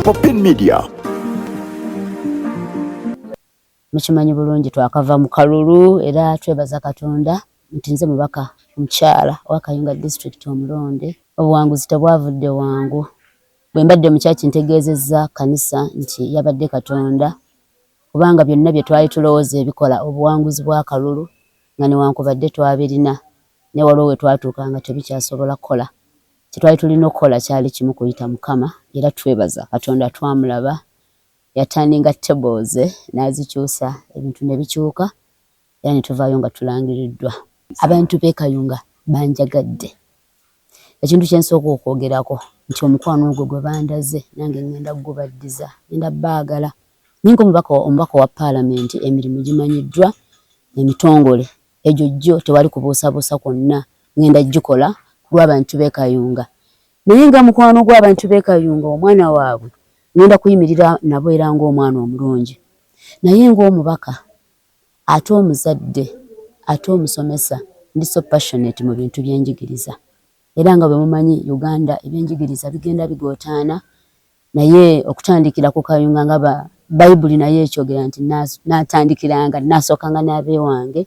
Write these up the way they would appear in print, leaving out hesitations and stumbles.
Popin Media. Mukimanyi bulungi twakava mu kalulu era twebaza Katonda nti nze mubaka omukyala wa Kayunga district omulonde. Obuwanguzi tebwavudde wangu. Bwe mbadde mu kyaki ntegeezezza kanisa nti yabadde Katonda kubanga byonna bye twali tulowooza ebikola obuwanguzi bwa kalulu nga newankubadde twabirina ne waliwo we twatuukanga tebikyasobola kukola. Kye twali tulina okukola kyali kimu kuyita Mukama era twebaza Katonda twamulaba. Yataninga tables nazikyusa ebintu ne bikyuka era ne tuvaayo nga tulangiriddwa. Abantu b'e Kayunga banjagadde. Ekintu kye nsooka okwogerako nti omukwano ogwo gwe bandaze nange ngenda gubaddiza, ngenda baagala. Ninga omubaka wa Paalamenti emirimu gimanyiddwa, emitongole egyo jjo tewali kubuusabuusa kwonna ngenda gikola ku lw'abantu b'e Kayunga. Naye nga mukwano gw'abantu b'e Kayunga omwana waabwe ngenda kuyimirira nabo era ng'omwana omulungi. Naye ng'omubaka ate omuzadde ate omusomesa ndi so passionate mu bintu by'enjigiriza. Era nga bwe mumanyi Uganda ebyenjigiriza bigenda bigootaana naye okutandikira ku Kayunga nga Bayibuli naye ekyogera nti natandikiranga nasookanga n'abeewange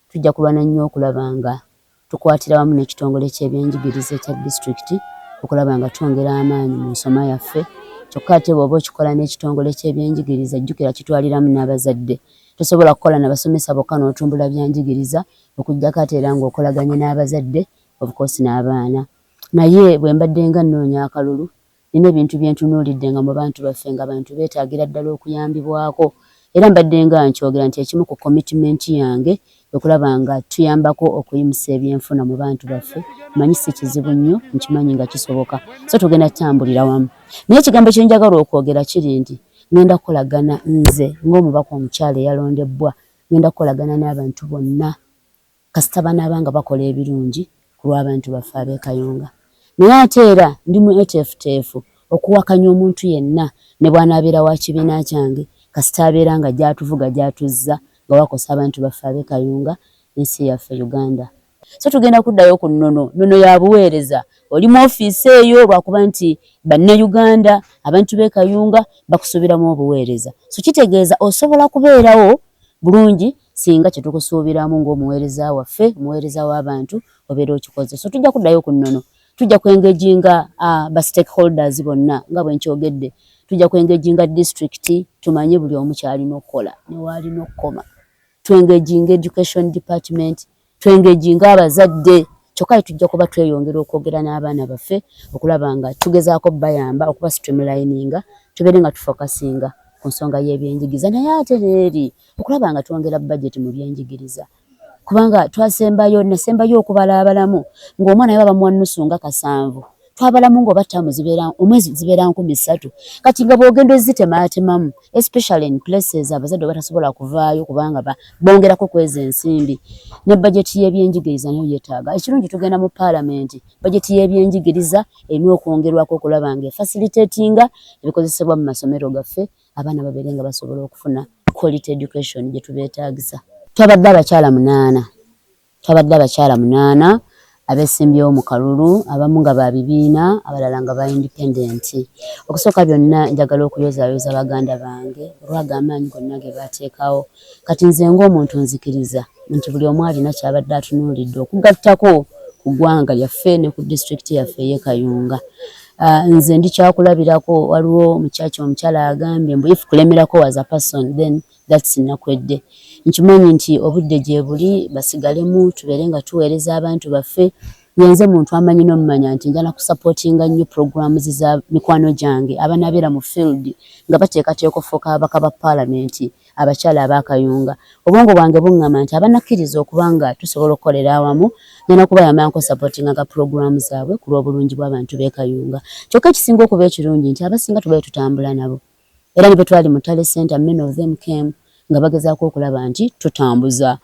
tujja kulwana nnyo okulaba nga tukwatira wamu n'ekitongole ky'ebyenjigiriza ekya disitulikiti okulaba nga twongera amaanyi mu nsoma yaffe. Kyokka ate bw'oba okikola n'ekitongole ky'ebyenjigiriza jjukira kitwaliramu n'abazadde. Tosobola kukola n'abasomesa bokka n'otumbula byanjigiriza okuggyako ate era ng'okolaganye n'abazadde of course n'abaana. Naye bwe mbadde nga nnoonya akalulu nina ebintu bye ntunuulidde nga mu bantu baffe nga abantu beetaagira ddala okuyambibwako era mbadde nga nkyogera nti ekimu ku commitment yange okulaba nga tuyambako okuyimusa ebyenfuna mu bantu baffe. Manyi si kizibu nnyo nkimanyi nga kisoboka so tugenda tambulira wamu. Naye ekigambo kye njagala okwogera kiri nti ngenda kukolagana nze ng'omubaka omukyala eyalondebbwa ngenda kukolagana n'abantu bonna kasita banaabanga bakola ebirungi ku lw'abantu baffe ab'e Kayunga. Naye ate era ndi mu eteefuteefu okuwakanya omuntu yenna ne bw'anaabeera wa kibiina kyange kasita abeera nga gy'atuvuga gy'atuzza nga wakosa abantu baffe ab'e Kayunga n'ensi yaffe Uganda. So tugenda kuddayo ku nnono ya buweereza. Oli mu ofiisi eyo lwakuba nti bannayuganda abantu b'e Kayunga bakusuubiramu obuweereza. So kitegeeza osobola kubeerawo bulungi singa kye tukusuubiramu ng'omuweereza waffe, omuweereza w'abantu obeera okikoze. So tujja kuddayo ku nnono. Tujja kwengeginga ba stakeholders bonna nga bwe nkyogedde. Tujja kwengeginga district tumanye buli omu kyalina okukola ne waalina okukoma. Twengeginga education department, twengeginga abazadde. Kyokka tujja kuba tweyongera okwogera n'abaana baffe okulaba nga tugezaako bayamba okuba streamlininga tubeere nga tufokasinga ku nsonga y'ebyenjigiriza naye ate n'eri okulaba nga twongera budget mu byenjigiriza. Kubanga nasembayo okubala abalamu ng'omwana yaba bamuwa nnusu nga 7 twabalamu ng'oba ttamu omwezi zibeera 3,000 kati nga bw'ogenda ozitematemamu especially in places abazadde batasobola kuvaayo kubanga bongerako kweza ensimbi ne bajeti y'ebyenjigiriza nayo yeetaaga. Ekirungi tugenda mu Paalamenti bajeti y'ebyenjigiriza erina okwongerwako okulaba nga efacilitatinga ebikozesebwa mu masomero gaffe abaana babeere nga basobola okufuna quality education gye tubeetaagisa. Twabadde abakyala 8 abeesimbyewo mu kalulu abamu nga ba bibiina abalala nga ba independent. Okusooka byonna njagala okuyozaayoza baganda bange olw'amaanyi gonna ge baateekawo. Kati nze ng'omuntu nzikiriza nti buli omu alina kyabadde atunuulidde okugattako ku ggwanga lyaffe ne ku disitulikiti yaffe ey'e Kayunga. Nze ndi kyakulabirako waliwo omukyala agambye mbu if kulemerako as a person then that's nakwedde. Nkimanyi nti obudde gye buli basigalemu tubeere nga tuweereza abantu baffe. Yenze muntu amanyi n'omumanya nti njala kusupportinga nnyo programs za mikwano gyange abanabeera mu field nga bateekateeka okufuuka ababaka ba Paalamenti abakyala aba Kayunga. Obwongo bwange buŋŋama nti abanakkiriza okuba nga tusobola okukolera awamu ngenda kubayamba nkusupportinga nga programs zaabwe ku lw'obulungi bw'abantu b'e Kayunga. Kyokka ekisinga okuba ekirungi nti abasinga tubaye tutambula nabo era ne bwe twali mu Tale Center many of them came nga bagezaako okulaba nti tutambuza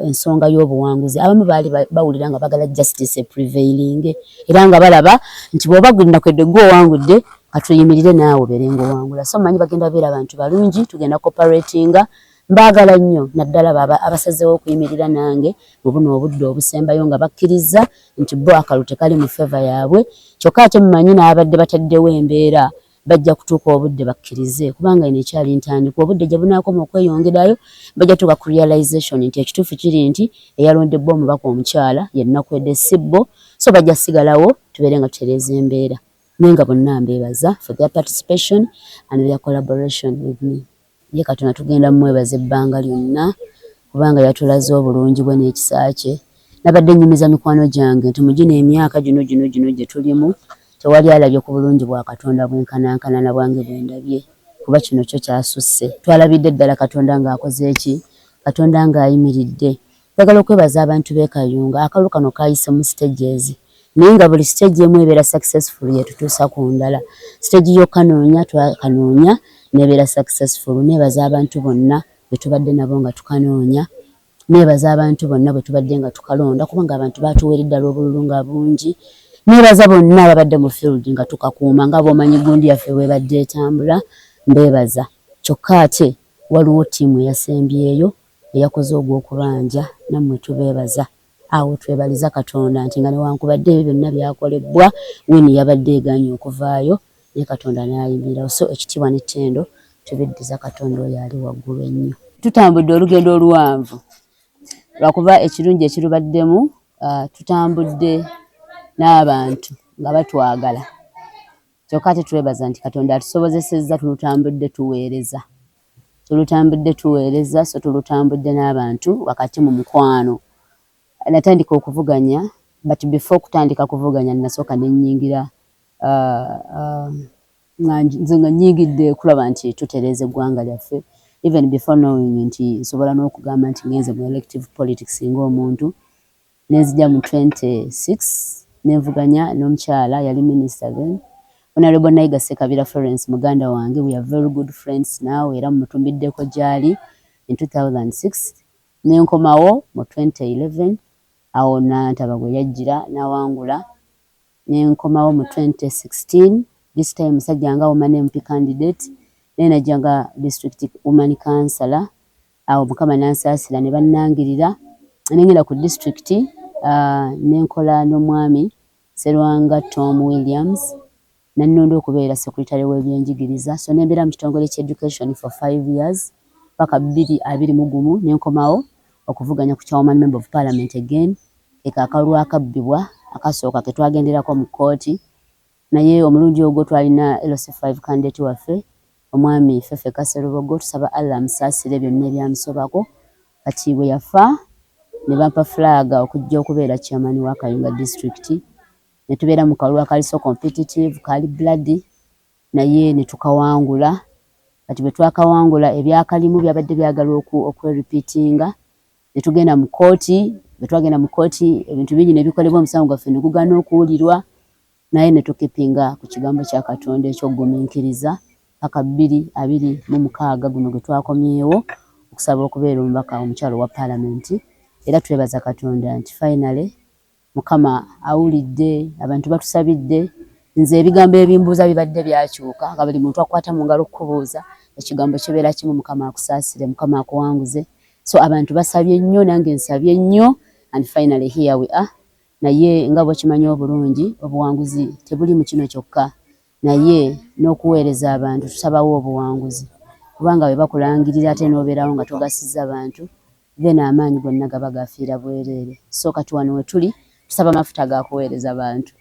ensonga y'obuwanguzi. Abamu baali bawulira nga bagala justice prevailing era nga balaba nti bw'oba gwinakwedde gw'owangudde katuyimirire naawe obeere ng'owangula. So manyi bagenda beera abantu balungi tugenda cooperatinga Mbaagala nnyo naddala baba abasazeewo okuyimirira nange mu buno obudde obusembayo nga bakkiriza nti bo akalulu tekali mu feva yaabwe kyokka ate mumanyi n'abadde bataddewo embeera bajja kutuuka obudde bakkirize kubanga eno ekyali ntandikwa obudde gye bunaakoma okweyongerayo bajja tuuka ku realization nti ekituufu kiri nti eyalondebbwa omubaka omukyala ye Nakwedde Sibbo so bajja sigalawo tubeere nga tutereeza embeera naye nga bonna mbeebaza for their participation and their collaboration with me. Ye Katonda tugenda mwebaza ebbanga lyonna kubanga yatulaze obulungi bwe n'ekisa kye nabadde nnyumiza mikwano gyange nti mu gino emyaka gino gye tulimu tewali alabye ku bulungi bwa Katonda bwenkanankana na bwange bwe ndabye kuba kino kyo kyasusse twalabidde ddala Katonda ng'akoze eki Katonda ng'ayimiridde twagala okwebaza abantu b'e Kayunga akalulu kano kaayise mu stages naye nga buli stage emu ebeera successful yetutuusa ku ndala stage y'okanoonya twakanoonya nebeera successful nebaza abantu bonna bwe tubadde nabo nga tukanoonya nebaza abantu bonna bwe tubadde nga tukalonda kubanga abantu batuweera ddala obululu nga bungi nebaza bonna ababadde mu field nga tukakuuma nga bw'omanyi gundi yaffe bwebadde etambula mbeebaza kyokka ate waliwo ttiimu eyasembyeyo eyakoze ogw'okubanja nammwe tubeebaza awo twebaliza Katonda nti nga newankubadde ebyo byonna byakolebwa Winnie yabadde egaanye okuvaayo naye Katonda n'ayimirirawo so ekitiibwa n'ettendo tubiddiza Katonda oyo ali waggulu ennyo. Tutambudde olugendo oluwanvu lwakuba ekirungi ekirubaddemu tutambudde n'abantu nga batwagala kyokka ate twebaza nti Katonda atusobozesezza tulutambudde tuweereza so tulutambudde n'abantu wakati mu mukwano natandika okuvuganya but before kutandika kuvuganya nasooka nennyingira nze nga nnyingidde kulaba nti tutereeza eggwanga lyaffe even before knowing nti nsobola n'okugamba nti ngenze mu elective politics ng'omuntu nenzija mu 26 nenvuganya n'omukyala yali minister then Honorable Naiga Sekabira Florence muganda wange we are very good friends now era mutumbiddeko gyali in 2006 nenkomawo mu 2011 awo nantaba bwe yajjira nawangula nenkomawo mu 2016 this time musajja nga woman MP candidate nenajjanga district woman councillor awo mukama nansaasira ne bannangirira nengenda ku district nenkola n'omwami Serwanga Tom Williams nannondo okubeera secretary w'ebyenjigiriza so nembeera mu kitongole ky'education for 5 years paka 2021 nenkomawo okuvuganya ku chairman member of parliament again akalulu akabbibwa akasooka ke twagenderako mu kooti naye omulundi ogwo twalina LC5 candidate waffe omwami Fefe Kaserubogo tusaba Allah amusaasire byonna ebyamusobako kati bwe yafa ne bampa flag okujja okubeera chairman wa Kayunga district ne tubeera mu kalulu akali so competitive kali bloody naye ne tukawangula kati bwe twakawangula ebyakalimu byabadde byagala okwerepeatinga ne tugenda mu kooti betwagenda mu kooti ebintu bingi ne bikolebwa omusango gwaffe ne gugana okuwulirwa naye ne tukipinga ku kigambo kya Katonda ekyogumiikiriza paka 2026 guno gwe twakomyewo okusaba okubeera omubaka omukyalo wa parliament era twebaza Katonda nti finally Mukama awulidde abantu batusabidde nze ebigambo ebimbuuza bibadde byakyuka nga buli muntu akwata mu ngalo okubuuza ekigambo kibeera kimu Mukama akusaasire Mukama akuwanguze so abantu basabye nnyo nange nsabye nnyo and finally here we are naye nga bwekimanyi obulungi obuwanguzi tebuli mu kino kyokka naye n'okuweereza abantu tusabawo obuwanguzi kubanga bwe bakulangirira ate n'obeerawo nga togasizza abantu then amaanyi gonna gaba gafiira bwereere so kati wano we tuli tusaba amafuta ga kuweereza abantu